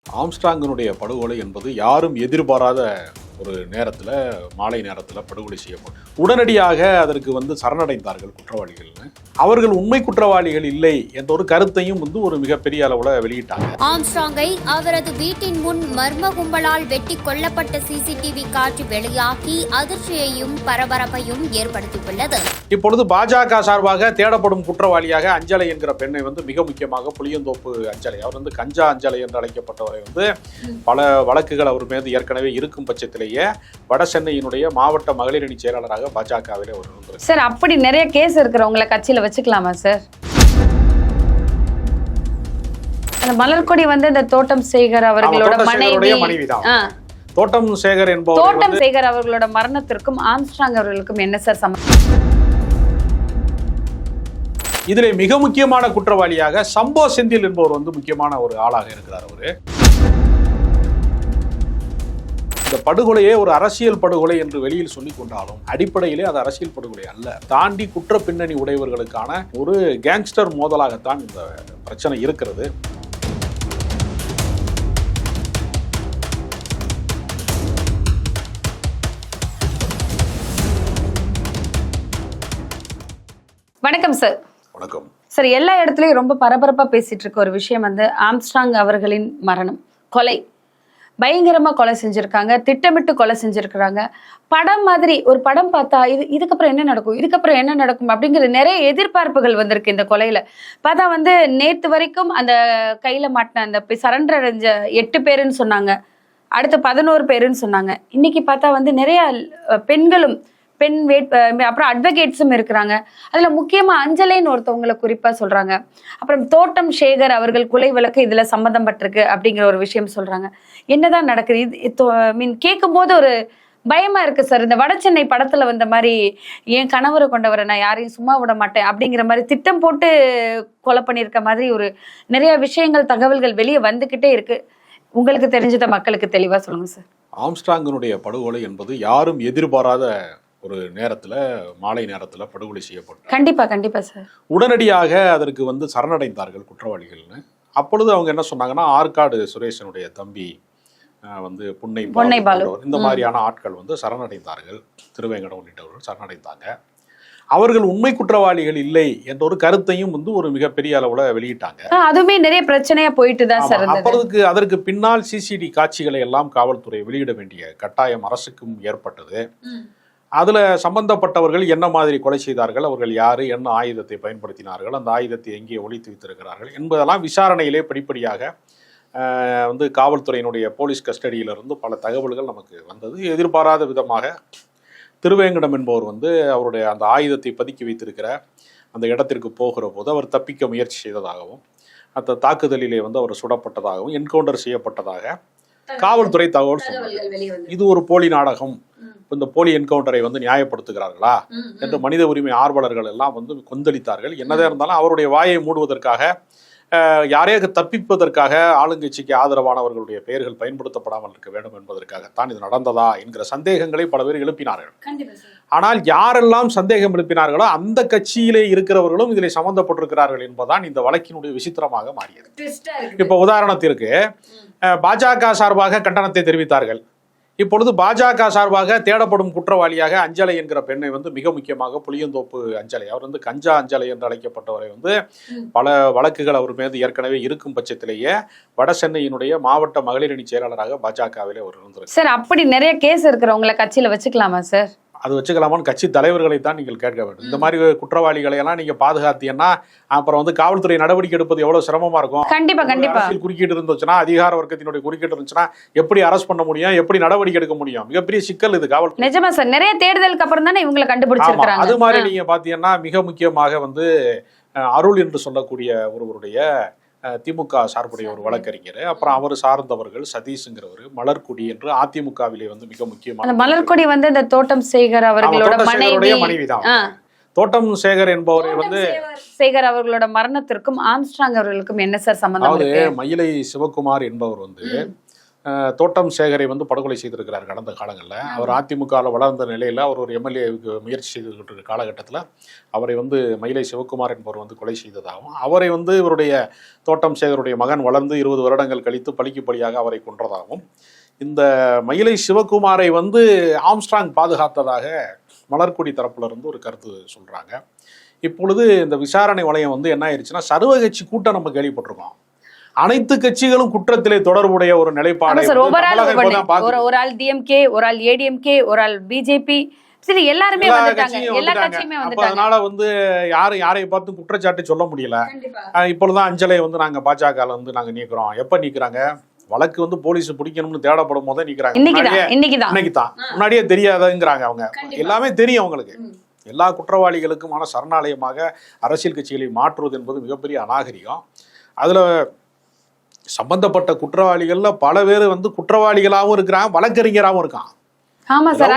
ஆம்ஸ்ட்ராங்கினுடைய படுகொலை என்பது யாரும் எதிர்பாராத ஒரு நேரத்தில் மாலை நேரத்தில் படுகொலை செய்யப்படும். உடனடியாக அதற்கு சரணடைந்தார்கள் குற்றவாளிகள்னு. அவர்கள் உண்மை குற்றவாளிகள் இல்லை என்ற ஒரு கருத்தையும் ஒரு மிகப்பெரிய அளவில் வெளியிட்டாங்க. ஆம்ஸ்ட்ராங்கை அவரது வீட்டின் முன் மர்ம கும்பலால் வெட்டி கொல்லப்பட்ட சிசிடிவி காட்சி வெளியாகி அதிர்ச்சியையும் பரபரப்பையும் ஏற்படுத்தியுள்ளது. இப்பொழுது பாஜக சார்பாக தேடப்படும் குற்றவாளியாக அஞ்சலை என்கிற பெண்ணை மிக முக்கியமாக புளியந்தோப்பு அஞ்சலை, அவர் கஞ்சா அஞ்சலை என்று அழைக்கப்பட்டவரை பல வழக்குகள் அவர் மீது ஏற்கனவே இருக்கும் பட்சத்திலேயே வட சென்னையினுடைய மாவட்ட மகளிர் அணி செயலாளராக பாஜகவிலே ஒரு இருந்தார். சார், அப்படி நிறைய கேஸ் இருக்கிறவங்களை கட்சியில வச்சுக்கலாமா சார்? அந்த மலர்கொடி இந்த தோட்டம் சேகர் அவர்களோட மனைவிதான். தோட்டம் சேகர் என்பவர் தோட்டம் சேகர் அவர்களோட மரணத்திற்கும் ஆம்ஸ்ட்ராங் அவர்களுக்கும் என்ன சார் சம்பந்தம்? இதிலே மிக முக்கியமான குற்றவாளியாக சம்போ செந்தில் என்பவர் முக்கியமான ஒரு ஆளாக இருக்கிறார். அவரு இந்த படுகொலையே ஒரு அரசியல் படுகொலை என்று வெளியில் சொல்லிக் கொண்டாலும் அடிப்படையிலே அது அரசியல் படுகொலை அல்ல. தாண்டி குற்ற பின்னணி உடையவர்களுக்கான ஒரு கேங்ஸ்டர் மோதலாகத்தான் இந்த பிரச்சனை இருக்கிறது. வணக்கம் சார். வணக்கம் சார். எல்லா இடத்துலயும் ரொம்ப பரபரப்பா பேசிட்டு இருக்க ஒரு விஷயம் ஆம்ஸ்ட்ராங் அவர்களின் மரணம், கொலை. பயங்கரமா கொலை செஞ்சிருக்காங்க, திட்டமிட்டு கொலை செஞ்சிருக்கிறாங்க. படம் மாதிரி ஒரு படம் பார்த்தா இதுக்கப்புறம் என்ன நடக்கும், இதுக்கப்புறம் என்ன நடக்கும் அப்படிங்கிற நிறைய எதிர்பார்ப்புகள் வந்திருக்கு இந்த கொலையில. பார்த்தா நேத்து வரைக்கும் அந்த கையில மாட்டின அந்த சரண்டர் அடைஞ்ச 8 பேருன்னு சொன்னாங்க, அடுத்து 11 பேருன்னு சொன்னாங்க. இன்னைக்கு பார்த்தா நிறைய பெண்களும் அப்புறம் அட்வொகேட்ஸும் இருக்கிறாங்க. அதுல முக்கியமா அஞ்சலைன்னு ஒருத்தவங்களை குறிப்பா சொல்றாங்க. அப்புறம் தோட்டம் சேகர் அவர்கள் கொலை வழக்கு இதுல சம்மந்தப்பட்டிருக்கு அப்படிங்கிற ஒரு விஷயம் சொல்றாங்க. என்னதான் நடக்குது கேட்கும் போது ஒரு பயமா இருக்கு சார். இந்த வட சென்னை படத்துல வந்த மாதிரி என் கணவரை கொண்டவரை நான் யாரையும் சும்மா விட மாட்டேன் அப்படிங்கிற மாதிரி திட்டம் போட்டு கொலை பண்ணியிருக்க மாதிரி ஒரு நிறைய விஷயங்கள், தகவல்கள் வெளியே வந்துகிட்டே இருக்கு. உங்களுக்கு தெரிஞ்சத மக்களுக்கு தெளிவா சொல்லுங்க சார். ஆம்ஸ்ட்ராங்கினுடைய படுகொலை என்பது யாரும் எதிர்பாராத ஒரு நேரத்தில் மாலை நேரத்தில் படுகொலை செய்யப்பட்டார். கண்டிப்பா கண்டிப்பா சார். உடனடியாக அதற்கு சரணடைந்தார்கள் குற்றவாளிகள்னு. அப்பொழுது அவங்க என்ன சொன்னாங்கன்னா, ஆற்காடு சுரேஷனுடைய தம்பி புன்னை பாலு இந்த மாதிரியான ஆட்கள் சரணடைந்தார்கள். திருவேங்கடம் உள்ளிட்டவர்கள் சரணடைந்தாங்க. அவர்கள் உண்மை குற்றவாளிகள் இல்லை என்ற ஒரு கருத்தையும் ஒரு மிகப்பெரிய அளவுல வெளியிட்டாங்க. அதுவுமே நிறைய பிரச்சனையா போயிட்டு தான் சார். அதற்கு பின்னால் சிசிடி காட்சிகளை எல்லாம் காவல்துறை வெளியிட வேண்டிய கட்டாயம் அரசுக்கும் ஏற்பட்டது. அதுல சம்பந்தப்பட்டவர்கள் என்ன மாதிரி கொலை செய்தார்கள், அவர்கள் யாரு, என்ன ஆயுதத்தை பயன்படுத்தினார்கள், அந்த ஆயுதத்தை எங்கே ஒளித்து வைத்திருக்கிறார்கள் என்பதெல்லாம் விசாரணையிலே படிப்படியாக காவல்துறையினுடைய போலீஸ் கஸ்டடியிலிருந்து பல தகவல்கள் நமக்கு வந்தது. எதிர்பாராத விதமாக திருவேங்கடம் என்பவர் அவருடைய அந்த ஆயுதத்தை பதுக்கி வைத்திருக்கிற அந்த இடத்திற்கு போகிற போது அவர் தப்பிக்க முயற்சி செய்ததாகவும், அந்த தாக்குதலிலே அவர் சுடப்பட்டதாகவும், என்கவுண்டர் செய்யப்பட்டதாக காவல்துறை தகவல் சொன்னது. இது ஒரு போலி நாடகம், இந்த போலி என்கவுண்டரை நியாயப்படுத்துகிறார்களா என்று மனித உரிமை ஆர்வலர்கள் எல்லாம் கொந்தளித்தார்கள். என்னதான் இருந்தாலும் அவருடைய வாயை மூடுவதற்காக, யாரையாக தப்பிப்பதற்காக ஆளுங்கட்சிக்கு ஆதரவானவர்களுடைய பெயர்கள் பயன்படுத்தப்படாமல் இருக்க வேண்டும் என்பதற்காகத்தான் இது நடந்ததா என்கிற சந்தேகங்களை பல பேர் எழுப்பினார்கள். ஆனால் யாரெல்லாம் சந்தேகம் எழுப்பினார்களோ அந்த கட்சியிலே இருக்கிறவர்களும் இதில் சம்பந்தப்பட்டிருக்கிறார்கள் என்பதுதான் இந்த வழக்கினுடைய விசித்திரமாக மாறியது. இப்ப உதாரணத்திற்கு பாஜக சார்பாக கண்டனத்தை தெரிவித்தார்கள். இப்பொழுது பாஜக சார்பாக தேடப்படும் குற்றவாளியாக அஞ்சலை என்கிற பெண்ணை மிக முக்கியமாக புளியந்தோப்பு அஞ்சலை, அவர் கஞ்சா அஞ்சலை என்று அழைக்கப்பட்டவரை பல வழக்குகள் அவர் மீது ஏற்கனவே இருக்கும் பட்சத்திலேயே வட சென்னையினுடைய மாவட்ட மகளிர் அணி செயலாளராக பாஜகவிலே அவர் இருந்தார். சார், அப்படி நிறைய கேஸ் இருக்கிறவங்களை கட்சியில வச்சுக்கலாமா சார்? அது வச்சுக்கலாமான்னு கட்சி தலைவர்களை தான் நீங்கள் கேட்க வேண்டும். இந்த மாதிரி குற்றவாளிகளை எல்லாம் நீங்க பாதுகாத்தீங்கன்னா அப்புறம் காவல்துறை நடவடிக்கை எடுப்பது எவ்வளவு சிரமமா இருக்கும். கண்டிப்பா கண்டிப்பா. குறுக்கீடு இருந்துச்சுன்னா, அதிகார வர்க்கத்தினுடைய குறுக்கீடு இருந்துச்சுன்னா எப்படி அரெஸ்ட் பண்ண முடியும், எப்படி நடவடிக்கை எடுக்க முடியும்? மிகப்பெரிய சிக்கல் இது காவல்துறை. நிஜமா சார், நிறைய தேடுதலுக்கு அப்புறம் தானே இவங்களை கண்டுபிடிச்சிருக்காங்க. அது மாதிரி நீங்க பாத்தீங்கன்னா மிக முக்கியமாக அருள் என்று சொல்லக்கூடிய ஒருவருடைய திமுக சார்புடைய ஒரு வழக்கறிஞர், அப்புறம் அவர் சார்ந்தவர்கள் சதீஷ்ங்கிறவர், மலர்கொடி என்று அதிமுகவிலே மிக முக்கியமான மலர்கொடி இந்த தோட்டம் சேகர் அவர்களோட மனைவிதான். தோட்டம் சேகர் என்பவரை சேகர் அவர்களோட மரணத்திற்கும் ஆம்ஸ்ட்ராங் அவர்களுக்கும் என்ன சார் சம்பந்தம்? அதாவது மயிலை சிவகுமார் என்பவர் தோட்டம் சேகரை வந்து படுகொலை செய்திருக்கிறார் கடந்த காலங்களில். அவர் அதிமுகவில் வளர்ந்த நிலையில் அவர் ஒரு எம்எல்ஏவுக்கு முயற்சி செய்துகிட்டு இருக்க காலகட்டத்தில் அவரை வந்து மயிலை சிவகுமார் என்பவர் வந்து கொலை செய்ததாகவும், அவரை வந்து இவருடைய தோட்டம் சேகருடைய மகன் வளர்ந்து 20 வருடங்கள் கழித்து பழிக்கு பழியாக அவரை கொன்றதாகவும், இந்த மயிலை சிவகுமாரை வந்து ஆம்ஸ்ட்ராங் பாதுகாத்ததாக மலர்கொடி தரப்புல இருந்து ஒரு கருத்து சொல்றாங்க. இப்பொழுது இந்த விசாரணை வளையம் வந்து என்ன ஆயிடுச்சுன்னா, சர்வ கட்சி கூட்டம் நம்ம கேள்விப்பட்டிருக்கோம். அனைத்து கட்சிகளும் குற்றத்திலே தொடர்புடைய ஒரு நிலைப்பாடு. ஒரு ஆள் டிஎம்கே, ஒரு ஆள் ஏடிஎம்கே, ஒரு ஆள் பிஜேபி, சரி எல்லாருமே வந்துட்டாங்க, எல்லா கட்சியுமே வந்துட்டாங்க. அதனால வந்து யாரை பார்த்து குற்றச்சாட்டு சொல்ல முடியல. இப்பொழுதுதான் அஞ்சலை வந்து நாங்க பாஜக வந்து நாங்க நீக்கிறோம். எப்ப நீக்கிறாங்க? வழக்கு வந்து போலீஸ் பிடிக்கணும்னு தேடப்படும் போதே நீக்கிறாங்க. இன்னைக்குதான், முன்னாடியே தெரியாதுங்கிறாங்க. அவங்க எல்லாமே தெரியும் அவங்களுக்கு. எல்லா குற்றவாளிகளுக்குமான சரணாலயமாக அரசியல் கட்சிகளை மாற்றுவது என்பது மிகப்பெரிய அநாகரிகம். அதுல சம்பந்தப்பட்ட குற்றவாளிகள்ல பல பேர் வந்து குற்றவாளிகளாகவும் இருக்கிறாங்க, வழக்கறிஞராகவும் இருக்கான். ஆமா சார்,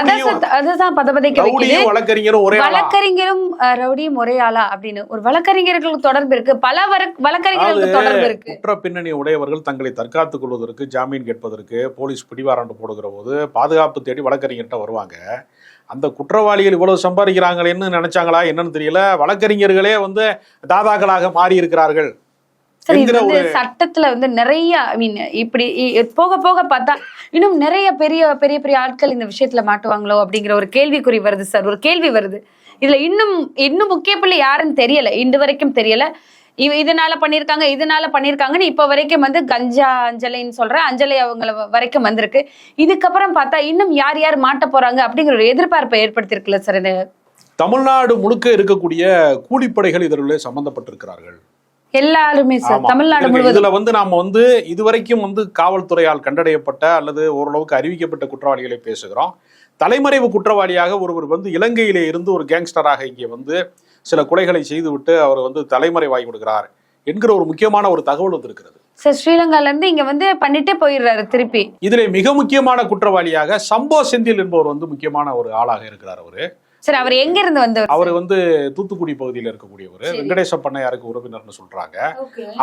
அதுதான் பதபதைக்கு வைக்குது. வழக்கறிஞரும் ரவுடியும் ஒரே ஆளா அப்படின்னு ஒரு வழக்கறிஞர்களுக்கு தொடர்பு இருக்கு, பல வழக்கறிஞர்களுக்கு தொடர்பு இருக்கு. குற்ற பின்னணி உடையவர்கள் தங்களை தற்காத்துக் கொள்வதற்கு, ஜாமீன் கேட்பதற்கு போலீஸ் பிடிவாரண்டு போடுகிற போது பாதுகாப்பு தேடி வழக்கறிஞர்கிட்ட வருவாங்க. அந்த குற்றவாளிகள் இவ்வளவு சம்பாதிக்கிறாங்களேன்னு நினைச்சாங்களா என்னன்னு தெரியல. வழக்கறிஞர்களே வந்து தாதாக்களாக மாறி இருக்கிறார்கள். சட்டத்துல வந்து நிறைய இப்படி போக போக பார்த்தா இன்னும் நிறைய பெரிய பெரிய பெரிய ஆட்கள் இந்த விஷயத்துல மாட்டுவாங்களோ அப்படிங்கிற ஒரு கேள்விக்குறி வருது சார். ஒரு கேள்வி வருது. இதுல இன்னும் முக்கிய பிள்ளை யாருன்னு தெரியல, இன்று வரைக்கும் தெரியல. இதனால பண்ணிருக்காங்கன்னு இப்ப வரைக்கும் வந்து கஞ்சா அஞ்சலின்னு சொல்ற அஞ்சலி அவங்க வரைக்கும் வந்திருக்கு. இதுக்கப்புறம் பார்த்தா இன்னும் யார் யார் மாட்ட போறாங்க அப்படிங்கிற ஒரு எதிர்பார்ப்பை ஏற்படுத்திருக்குல்ல சார். தமிழ்நாடு முழுக்க இருக்கக்கூடிய கூலிப்படைகள் இதற்குள்ளே சம்பந்தப்பட்டிருக்கிறார்கள் எல்லாருமே சார், தமிழ்நாடு முழுவதும். இதுல வந்து நாம வந்து இதுவரைக்கும் வந்து காவல்துறையால் கண்டறியப்பட்ட அல்லது ஓரளவுக்கு அறிவிக்கப்பட்ட குற்றவாளிகளை பேசுகிறோம். தலைமறைவு குற்றவாளியாக ஒருவர் வந்து இலங்கையிலே இருந்து ஒரு கேங்ஸ்டராக இங்கே வந்து சில கொலைகளை செய்துவிட்டு அவர் வந்து தலைமறைவாகி விடுகிறார் என்கிற ஒரு முக்கியமான ஒரு தகவல் வந்து இருக்கிறது சார். ஸ்ரீலங்கால இருந்து இங்க வந்து பண்ணிட்டே போயிடுறாரு திருப்பி. இதுல மிக முக்கியமான குற்றவாளியாக சம்போ செந்தில் என்பவர் வந்து முக்கியமான ஒரு ஆளாக இருக்கிறார். அவரு சார், அவர் எங்க இருந்து வந்தவர்? அவர் வந்து தூத்துக்குடி பகுதியில் இருக்கக்கூடியவர், வெங்கடேச பண்ணையாருக்கு உறவினர்னு சொல்றாங்க.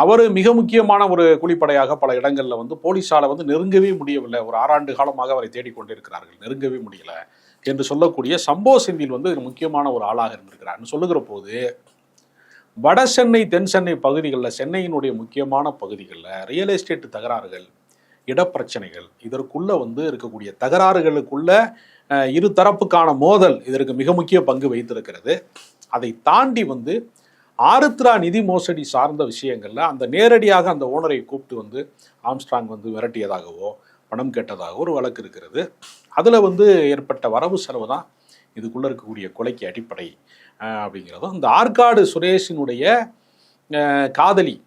அவரு மிக முக்கியமான ஒரு கூலிப்படையாக பல இடங்கள்ல வந்து போலீஸால வந்து நெருங்கவே முடியவில்லை. ஒரு 6 ஆண்டு காலமாக அவரை தேடிக்கொண்டிருக்கிறார்கள், நெருங்கவே முடியல என்று சொல்லக்கூடிய சம்போ செந்தில் வந்து முக்கியமான ஒரு ஆளாக இருந்திருக்கிறார்னு சொல்லுகிற போது, வட சென்னை தென் சென்னை பகுதிகளில், சென்னையினுடைய முக்கியமான பகுதிகளில் ரியல் எஸ்டேட் தகராறுகள், இடப்பிரச்சனைகள், இதற்குள்ள வந்து இருக்கக்கூடிய தகராறுகளுக்குள்ள இரு தரப்புக்கான மோதல் இதற்கு மிக முக்கிய பங்கு வைத்திருக்கிறது. அதை தாண்டி வந்து ஆருத்ரா நிதி மோசடி சார்ந்த விஷயங்கள்ல அந்த நேரடியாக அந்த ஓனரை கூப்பிட்டு வந்து ஆம்ஸ்ட்ராங் வந்து விரட்டியதாகவோ பணம் கேட்டதாகவோ ஒரு வழக்கு இருக்கிறது. அதுல வந்து ஏற்பட்ட வரவு செலவு தான் இதுக்குள்ள இருக்கக்கூடிய கொலைக்கு அடிப்படை அப்படிங்கிறதும். இந்த ஆற்காடு சுரேஷினுடைய காதலி,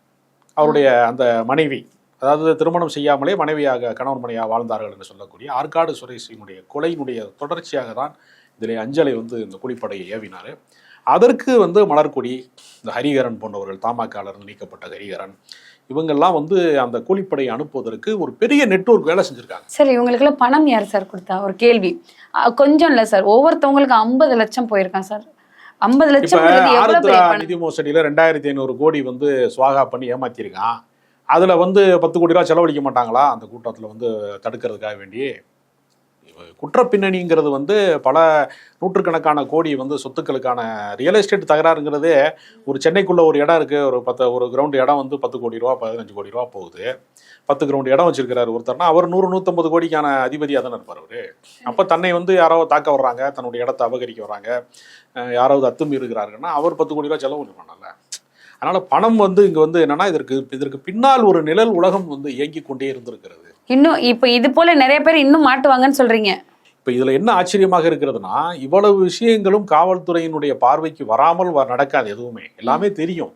அவருடைய அந்த மனைவி, அதாவது திருமணம் செய்யாமலே மனைவியாக கணவன் மனைவியாக வாழ்ந்தார்கள் என்று சொல்லக்கூடிய ஆற்காடு சுரேஷினுடைய கொலையினுடைய தொடர்ச்சியாக தான் இதில் அஞ்சலை வந்து இந்த கூலிப்படையை ஏவினார். அதற்கு வந்து மலர்கொடி, இந்த ஹரிகரன் போன்றவர்கள், தமாகாவிலிருந்து நீக்கப்பட்ட ஹரிகரன், இவங்கெல்லாம் வந்து அந்த கூலிப்படையை அனுப்புவதற்கு ஒரு பெரிய நெட்வொர்க் வேலை செஞ்சிருக்காங்க. சார், இவங்களுக்குலாம் பணம் யார் சார் கொடுத்தா? ஒரு கேள்வி. கொஞ்சம் இல்லை சார், ஒவ்வொருத்தவங்களுக்கு 50 லட்சம் போயிருக்கான் சார். 50 லட்சம் நிதி மோசடியில 2500 கோடி வந்து சுவாகா பண்ணி ஏமாத்திருக்கான். அதுல வந்து 10 கோடி ரூபா செலவழிக்க மாட்டாங்களா அந்த கூட்டத்தில் வந்து தடுக்கிறதுக்காக வேண்டி? குற்ற பின்னணிங்கிறது வந்து பல நூற்றுக்கணக்கான கோடி வந்து சொத்துக்களுக்கான ரியல் எஸ்டேட் தகராறுங்கிறதே. ஒரு சென்னைக்குள்ள ஒரு இடம் இருக்கு, ஒரு கிரவுண்ட் இடம் வந்து 10 கோடி ரூபா 15 கோடி ரூபா போகுது. 10 கிரவுண்ட் இடம் வச்சிருக்கிறாரு ஒருத்தர்னா அவர் 100-150 கோடிக்கான அதிபதியாக தானே இருப்பார் அவரு. அப்போ தன்னை வந்து யாராவது தாக்க வர்றாங்க, தன்னுடைய இடத்தை அபகரிக்க வர்றாங்க, யாராவது அத்துமீறுகிறாருன்னா அவர் 10 கோடி ரூபா செலவு பண்ணல. அதனால பணம் வந்து இங்க வந்து என்னன்னா இதற்கு பின்னால் ஒரு நிழல் உலகம் வந்து இயங்கி கொண்டே இருந்திருக்கிறது. இன்னும் இப்ப இது போல நிறைய பேர் இன்னும் மாட்டுவாங்கன்னு சொல்றீங்க. இப்ப இதுல என்ன ஆச்சரியமாக இருக்கிறதுனா, இவ்வளவு விஷயங்களும் காவல்துறையினுடைய பார்வைக்கு வராமல் நடக்காது. எதுவுமே எல்லாமே தெரியும்.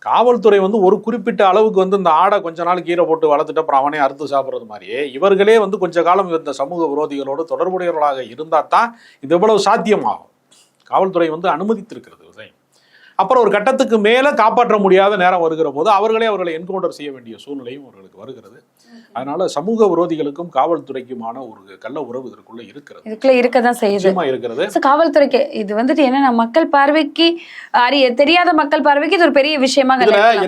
காவல்துறை வந்து ஒரு குறிப்பிட்ட அளவுக்கு வந்து இந்த ஆடை கொஞ்ச நாள் கீரை போட்டு வளர்த்துட்டு அப்புறம் அவனே அறுத்து சாப்பிட்றது மாதிரியே இவர்களே வந்து கொஞ்ச காலம் இந்த சமூக விரோதிகளோடு தொடர்புடையவர்களாக இருந்தா தான் இது எவ்வளவு சாத்தியமாகும். காவல்துறை வந்து அனுமதித்திருக்கிறது. அப்புறம் ஒரு கட்டத்துக்கு மேல காப்பாற்ற முடியாத நேரம் வருகிற போது அவர்களை என்கவுண்டர் செய்ய வேண்டிய சூழ்நிலையும் அவர்களுக்கு வருகிறது. அதனால சமூக விரோதிகளுக்கும் காவல்துறைக்குமான ஒரு கள்ள உறவு இதற்குள்ள இருக்கிறது, இதுக்குள்ள இருக்கதான் செய்யுது இருக்கிறது. காவல்துறைக்கு இது வந்துட்டு என்னன்னா மக்கள் பார்வைக்கு தெரியாத மக்கள் பார்வைக்கு இது ஒரு பெரிய விஷயமா.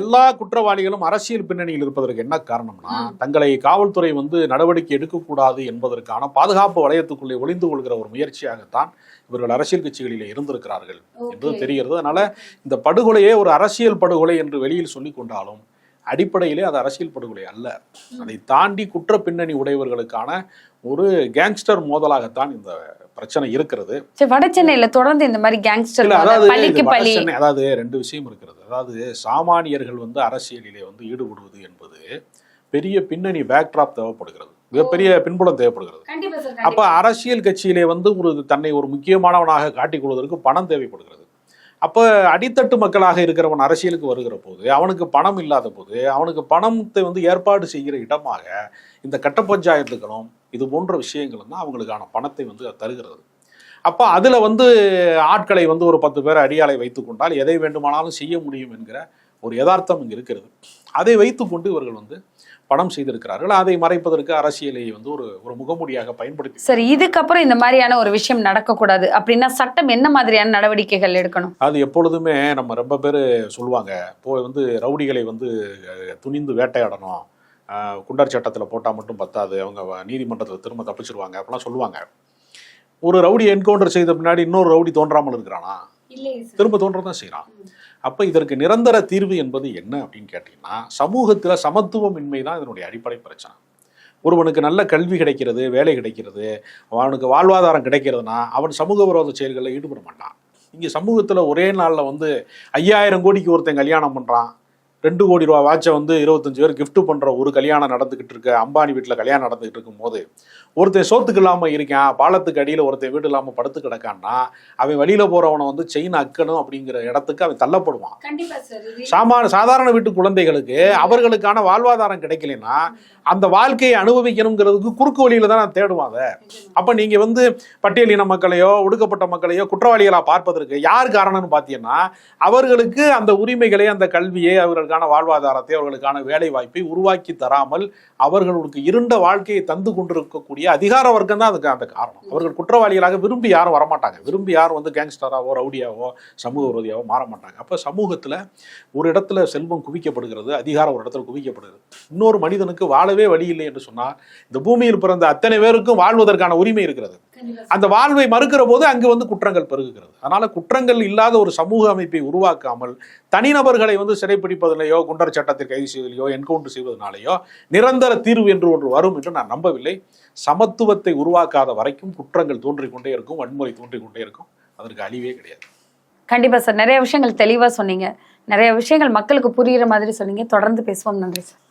எல்லா குற்றவாளிகளும் அரசியல் பின்னணியில் இருப்பதற்கு என்ன காரணம்னா, தங்களை காவல்துறை நடவடிக்கை எடுக்கக்கூடாது என்பதற்கான பாதுகாப்பு வளையத்துக்குள்ளே ஒளிந்து கொள்கிற ஒரு முயற்சியாகத்தான் இவர்கள் அரசியல் கட்சிகளிலே இருந்திருக்கிறார்கள் என்பது தெரிகிறது. அதனால இந்த படுகொலையே ஒரு அரசியல் படுகொலை என்று வெளியில் சொல்லிக் கொண்டாலும் அடிப்படையிலே அது அரசியல் படுகொலை அல்ல. அதை தாண்டி குற்ற பின்னணி உடையவர்களுக்கான ஒரு கேங்ஸ்டர் மோதலாகத்தான் இந்த பிரச்சனை இருக்கிறது. வட சென்னையில தொடர்ந்து இந்த மாதிரி கேங்ஸ்டர் அதாவது ரெண்டு விஷயம் இருக்கிறது. அதாவது சாமானியர்கள் அரசியலிலே ஈடுபடுவது என்பது பெரிய பின்னணி பேக்ட்ராப் தேவைப்படுகிறது, மிகப்பெரிய பின்புலம் தேவைப்படுகிறது. அப்ப அரசியல் கட்சியிலே தன்னை ஒரு முக்கியமானவனாக காட்டிக் கொள்வதற்கு பணம் தேவைப்படுகிறது. அப்ப அடித்தட்டு மக்களாக இருக்கிறவன் அரசியலுக்கு வருகிற போது அவனுக்கு பணம் இல்லாத போது அவனுக்கு பணத்தை ஏற்பாடு செய்கிற இடமாக இந்த கட்ட பஞ்சாயத்துகளும் இது போன்ற விஷயங்களும் தான் அவங்களுக்கான பணத்தை தருகிறது. அப்ப அதுல ஆட்களை ஒரு 10 பேர் அடியாளை வைத்துக் கொண்டால் எதை வேண்டுமானாலும் செய்ய முடியும் என்கிற ஒரு யதார்த்தம் இங்கு இருக்கிறது. அதை வைத்துக்கொண்டு இவர்கள் பணம் செய்திருக்கிறார்கள். அதை மறைப்பதற்கு அரசியலை ஒரு முகமூடியாக பயன்படுத்தி. சரி, இதுக்கப்புறம் இந்த மாதிரியான ஒரு விஷயம் நடக்கக்கூடாது அப்படின்னா சட்டம் என்ன மாதிரியான நடவடிக்கைகள் எடுக்கணும்? அது எப்பொழுதுமே நம்ம ரொம்ப பேர் சொல்லுவாங்க, ரவுடிகளை துணிந்து வேட்டையாடணும், குண்டர் சட்டத்தில் போட்டால் மட்டும் பத்தாது, அவங்க நீதிமன்றத்தில் திரும்ப தப்பிச்சிருவாங்க அப்படிலாம் சொல்லுவாங்க. ஒரு ரவுடி என்கவுண்டர் செய்த பின்னாடி இன்னொரு ரவுடி தோன்றாமல் இருக்கிறானா? திரும்ப தோன்றதான் செய்யறான். அப்ப இதற்கு நிரந்தர தீர்வு என்பது என்ன அப்படின்னு கேட்டீங்கன்னா, சமூகத்துல சமத்துவமின்மை தான் இதனுடைய அடிப்படை பிரச்சனை. ஒருவனுக்கு நல்ல கல்வி கிடைக்கிறது, வேலை கிடைக்கிறது, அவனுக்கு வாழ்வாதாரம் கிடைக்கிறதுனா அவன் சமூக விரோத செயல்களில் ஈடுபட மாட்டான். இங்க சமூகத்துல ஒரே நாள்ல 5000 கோடிக்கு ஒருத்தன் கல்யாணம் பண்றான், 2 கோடி ரூபா வாட்சை 25 பேர் கிஃப்ட் பண்ற ஒரு கல்யாணம் நடந்துகிட்டு இருக்க, அம்பானி வீட்டுல கல்யாணம் நடந்துகிட்டு இருக்கும் போது ஒருத்தன் சோத்துக்கு இல்லாம இருக்கான், பாலத்துக்கு அடியில ஒருத்தன் வீடு இல்லாம படுத்து கிடக்கான்னா அவன் வெளியில போறவனை செயின் அக்கணும் அப்படிங்கிற இடத்துக்கு அவன் தள்ளப்படுவான். சாதாரண வீட்டு குழந்தைகளுக்கு அவர்களுக்கான வாழ்வாதாரம் கிடைக்கலன்னா அந்த வாழ்க்கையை அனுபவிக்கணுங்கிறதுக்கு குறுக்கு வழியில தான் தேடுவாங்க. அப்ப நீங்க பட்டியலின மக்களையோ ஒடுக்கப்பட்ட மக்களையோ குற்றவாளிகளா பார்ப்பதற்கு யார் காரணம்னு பாத்தீங்கன்னா, அவர்களுக்கு அந்த உரிமைகளை, அந்த கல்வியை, அவர்களுக்கான வாழ்வாதாரத்தை, அவர்களுக்கான வேலை வாய்ப்பை உருவாக்கி தராமல் அவர்களுக்கு இருண்ட வாழ்க்கையை தந்து கொண்டிருக்கக்கூடிய அதிகார வர்க்கம் தான் அதுக்கு அந்த காரணம். அவர்கள் குற்றவாளிகளாக விரும்பி யாரும் வரமாட்டாங்க, விரும்பி யாரும் கேங்ஸ்டராவோ ரவுடியாவோ சமூக விரோதியாவோ மாற மாட்டாங்க. அப்ப சமூகத்துல ஒரு இடத்துல செல்வம் குவிக்கப்படுகிறது, அதிகாரம் ஒரு இடத்துல குவிக்கப்படுகிறது. இன்னொரு மனிதனுக்கு வாழவே வழி இல்லை என்று சொன்னால் இந்த பூமியில் பிறந்த அத்தனை பேருக்கும் வாழ்வதற்கான உரிமை இருக்கிறது. அந்த வாழ்வை மறுக்கிற போது அங்கு குற்றங்கள் பெருகுகிறது. அதனால குற்றங்கள் இல்லாத ஒரு சமூக அமைப்பை உருவாக்காமல் தனிநபர்களை சிறைப்பிடிப்பதிலேயோ குண்டர் சட்டத்தை கைது செய்வதிலேயோ என்கவுண்டர் செய்வதனாலேயோ நிரந்தர தீர்வு என்று ஒன்று வரும் என்று நான் நம்பவில்லை. சமத்துவத்தை உருவாக்காத வரைக்கும் குற்றங்கள் தோன்றிக் கொண்டே இருக்கும், வன்முறை தோன்றிக் கொண்டே இருக்கும், அதற்கு அழிவே கிடையாது. கண்டிப்பா சார், நிறைய விஷயங்கள் தெளிவா சொன்னீங்க, நிறைய விஷயங்கள் மக்களுக்கு புரியுற மாதிரி சொன்னீங்க. தொடர்ந்து பேசுவோம். நன்றி சார்.